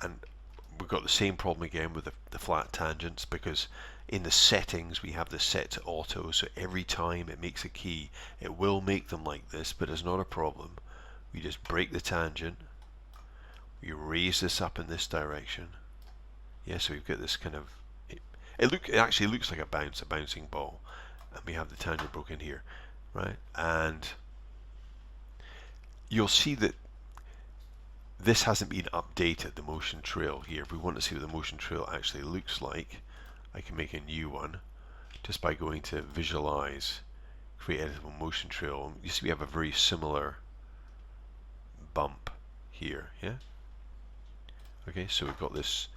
and we've got the same problem again with the flat tangents, because in the settings we have this set to auto, so every time it makes a key it will make them like this, but it's not a problem. We just break the tangent, we raise this up in this direction. Yeah, so we've got this kind of, it actually looks like a bouncing ball, and we have the tangent broken here, right? And you'll see that this hasn't been updated, the motion trail here. If we want to see what the motion trail actually looks like, I can make a new one just by going to visualize, create editable motion trail. You see we have a very similar bump here, yeah? Okay, so we've got this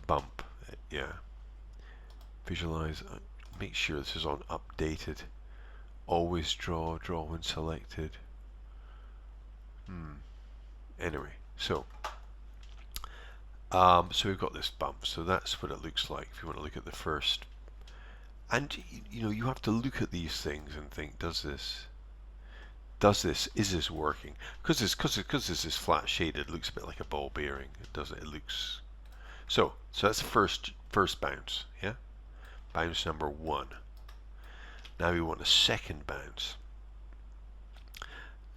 bump, yeah. Visualize, make sure this is on updated. Always draw when selected. Anyway, so we've got this bump, so that's what it looks like if you want to look at the first. And you know, you have to look at these things and think, is this working? Because this is flat shaded, it looks a bit like a ball bearing. It doesn't. It looks so that's the first bounce, yeah. Bounce number 1. Now we want a second bounce.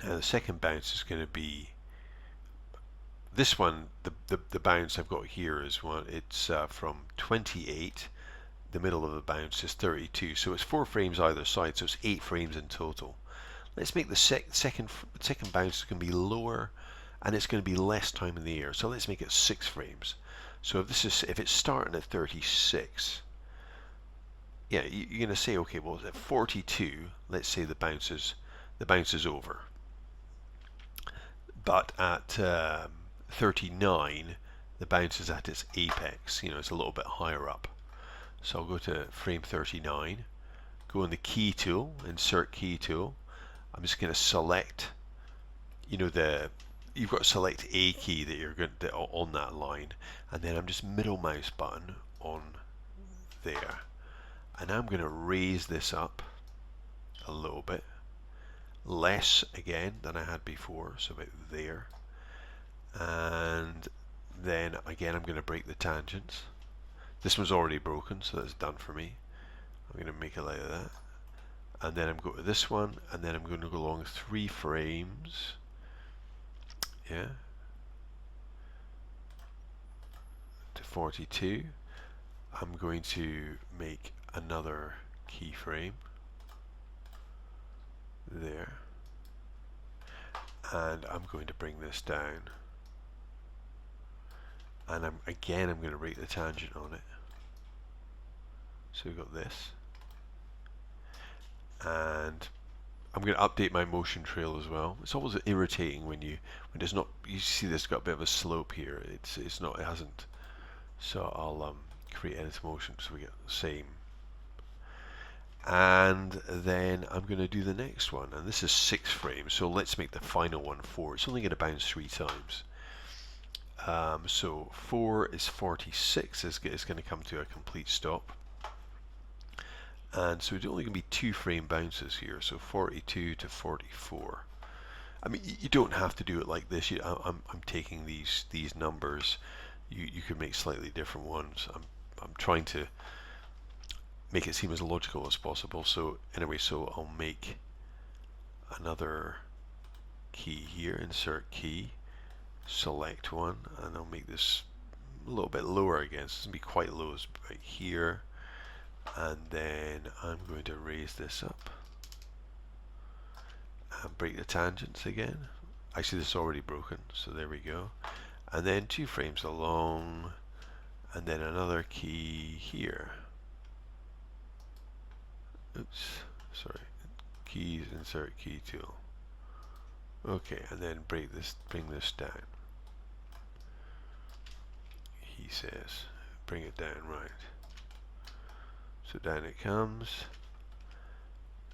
Now the second bounce is going to be this one. The bounce I've got here is one. It's from 28. The middle of the bounce is 32, so it's 4 frames either side, so it's 8 frames in total. Let's make the second bounce is going to be lower, and it's going to be less time in the air. So let's make it 6 frames. So if it's starting at 36, yeah, you're going to say, okay, well at 42, let's say the bounce is over. But at 39, the bounce is at its apex. You know, it's a little bit higher up. So I'll go to frame 39, go in the key tool, insert key tool. I'm just going to select, you know, you've got to select a key that you're going to on that line, and then I'm just middle mouse button on there, and I'm going to raise this up a little bit, less again than I had before, so about there, and then again I'm going to break the tangents. This one's already broken, so that's done for me. I'm going to make it like that. And then I'm going to this one, and then I'm going to go along 3 frames. Yeah. To 42. I'm going to make another keyframe. There. And I'm going to bring this down. And I'm going to break the tangent on it. So we've got this, and I'm going to update my motion trail as well. It's always irritating when it's not. You see, this got a bit of a slope here. It hasn't. So I'll create edit motion so we get the same. And then I'm going to do the next one, and this is 6 frames. So let's make the final one 4. It's only going to bounce 3 times. So 4 is 46. It's going to come to a complete stop. And so it's only going to be 2 frame bounces here, so 42 to 44. I mean, you don't have to do it like this. I'm taking these numbers. You could make slightly different ones. I'm trying to make it seem as logical as possible. So anyway, so I'll make another key here. Insert key. Select one, and I'll make this a little bit lower again. So it's going to be quite low. It's right here. And then I'm going to raise this up and break the tangents again. Actually, this is already broken, so there we go. And then 2 frames along, and then another key here. Oops, sorry. Keys, insert key tool. Okay, and then bring this down. He says, bring it down, right. So down it comes,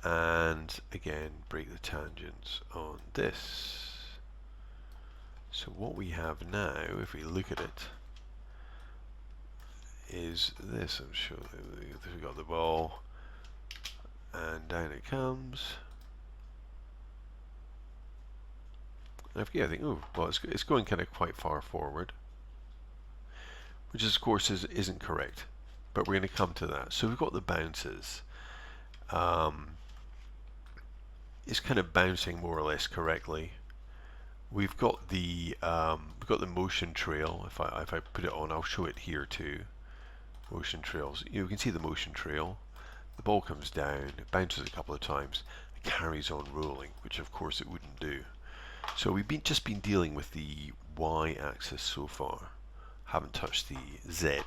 and again break the tangents on this. So what we have now, if we look at it, is this. I'm sure we've got the ball, and down it comes. And I think, oh, well, it's going kind of quite far forward. which of course isn't correct, but we're going to come to that. So we've got the bounces. It's kind of bouncing more or less correctly. We've got the motion trail. If I put it on, I'll show it here too. Motion trails. You can see the motion trail. The ball comes down, it bounces a couple of times, it carries on rolling, which of course it wouldn't do. So we've just been dealing with the y-axis so far. Haven't touched the z.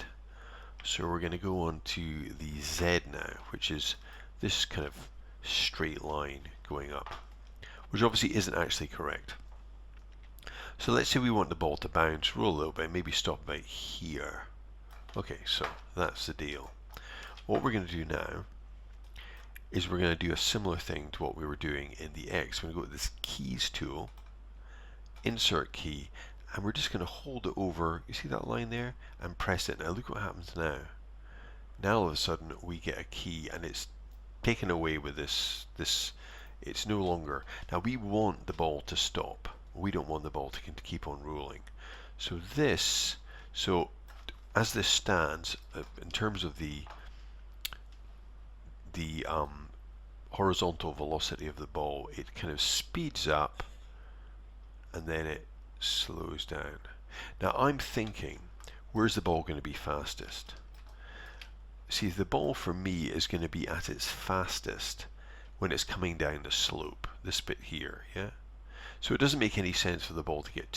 So we're going to go on to the z now, which is this kind of straight line going up, which obviously isn't actually correct. So let's say we want the ball to bounce, roll a little bit, maybe stop about here. Okay, so that's the deal. What we're going to do now is we're going to do a similar thing to what we were doing in the X. We're going to go to this keys tool, insert key, and we're just going to hold it over, you see that line there, and press it. Now look what happens now. Now all of a sudden we get a key and it's taken away with this, it's no longer. Now we want the ball to stop. We don't want the ball to keep on rolling. So as this stands, in terms of the horizontal velocity of the ball, it kind of speeds up and then it slows down. Now I'm thinking, where's the ball going to be fastest? See, the ball for me is going to be at its fastest when it's coming down the slope, this bit here, yeah? So it doesn't make any sense for the ball to get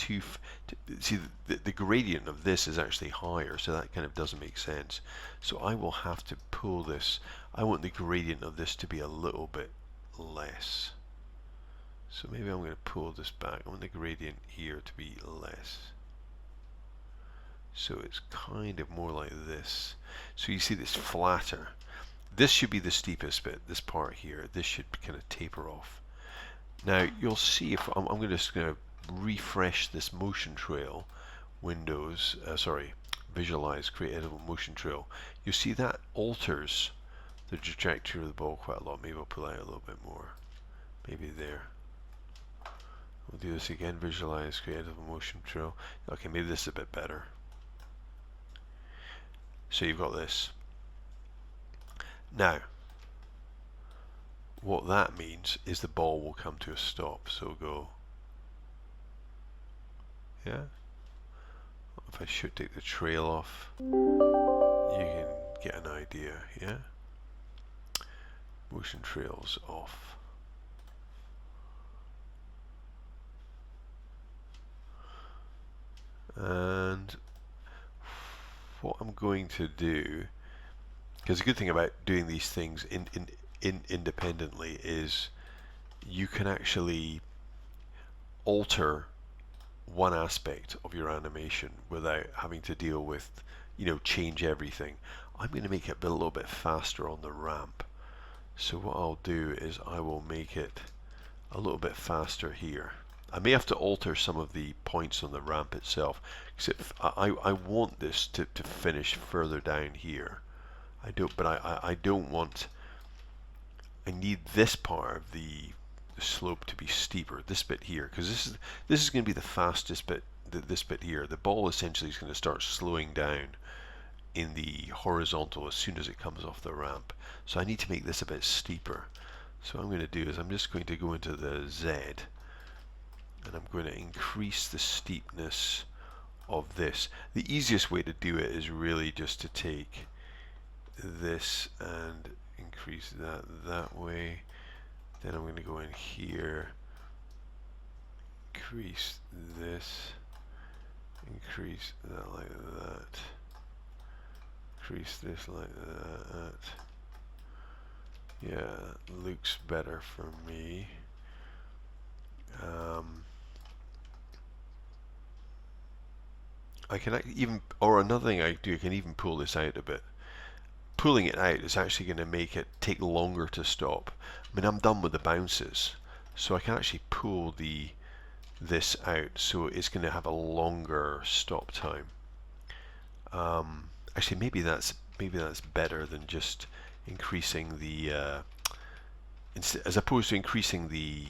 see, the gradient of this is actually higher, so that kind of doesn't make sense. So I will have to pull this. I want the gradient of this to be a little bit less. So maybe I'm going to pull this back. I want the gradient here to be less. So it's kind of more like this. So you see this flatter. This should be the steepest bit, this part here. This should kind of taper off. Now you'll see if I'm just going to refresh this motion trail windows, visualize, create editable motion trail. You see that alters the trajectory of the ball quite a lot. Maybe I'll pull out a little bit more. Maybe there. We'll do this again, visualize, create editable motion trail. Okay, maybe this is a bit better. So you've got this. Now, what that means is the ball will come to a stop. So go, yeah. If I should take the trail off, you can get an idea, yeah. Motion trails off. And what I'm going to do, because the good thing about doing these things independently is you can actually alter one aspect of your animation without having to deal with, change everything. I'm going to make it a little bit faster on the ramp. So what I'll do is I will make it a little bit faster here. I may have to alter some of the points on the ramp itself, because I want this to finish further down here. I don't want. I need this part of the slope to be steeper. This bit here, because this is going to be the fastest bit. This bit here, the ball essentially is going to start slowing down in the horizontal as soon as it comes off the ramp. So I need to make this a bit steeper. So what I'm going to do is I'm just going to go into the Z, and I'm going to increase the steepness of this. The easiest way to do it is really just to take this and increase that way. Then I'm going to go in here, increase this, increase that like that, increase this like that. Yeah, looks better for me. I can even, or another thing I do, I can even pull this out a bit. Pulling it out is actually going to make it take longer to stop. I mean, I'm done with the bounces, so I can actually pull this out, so it's going to have a longer stop time. Actually, maybe that's better than just increasing the as opposed to increasing the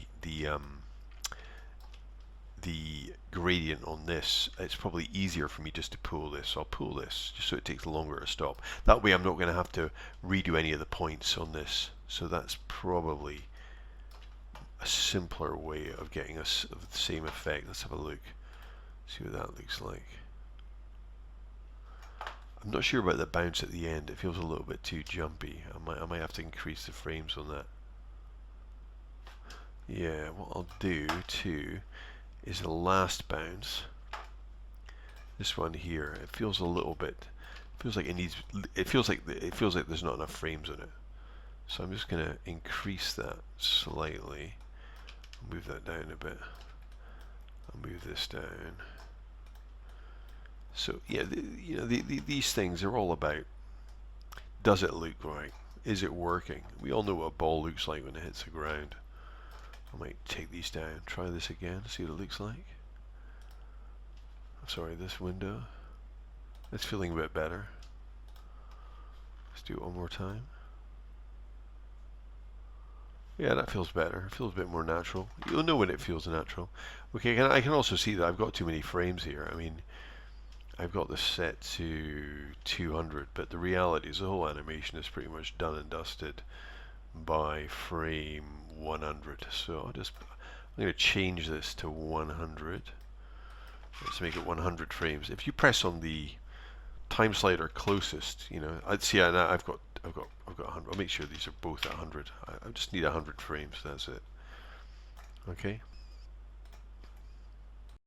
the gradient on this, it's probably easier for me just to pull this. I'll pull this just so it takes longer to stop. That way I'm not going to have to redo any of the points on this. So that's probably a simpler way of getting us the same effect. Let's have a look, see what that looks like. I'm not sure about the bounce at the end. It feels a little bit too jumpy. I might have to increase the frames on that. Yeah, what I'll do too is the last bounce. This one here, it feels a little bit. Feels like it needs. It feels like there's not enough frames on it. So I'm just going to increase that slightly. Move that down a bit. I'll move this down. So yeah, these things are all about, does it look right? Is it working? We all know what a ball looks like when it hits the ground. I might take these down, try this again, see what it looks like. Sorry, this window. It's feeling a bit better. Let's do it one more time. Yeah, that feels better. It feels a bit more natural. You'll know when it feels natural. Okay, I can also see that I've got too many frames here. I mean, I've got this set to 200, but the reality is the whole animation is pretty much done and dusted by frame 100. So I'm going to change this to 100. Let's make it 100 frames. If you press on the time slider closest, I'd see. Now I've got 100. I'll make sure these are both at 100. I just need 100 frames. That's it. Okay.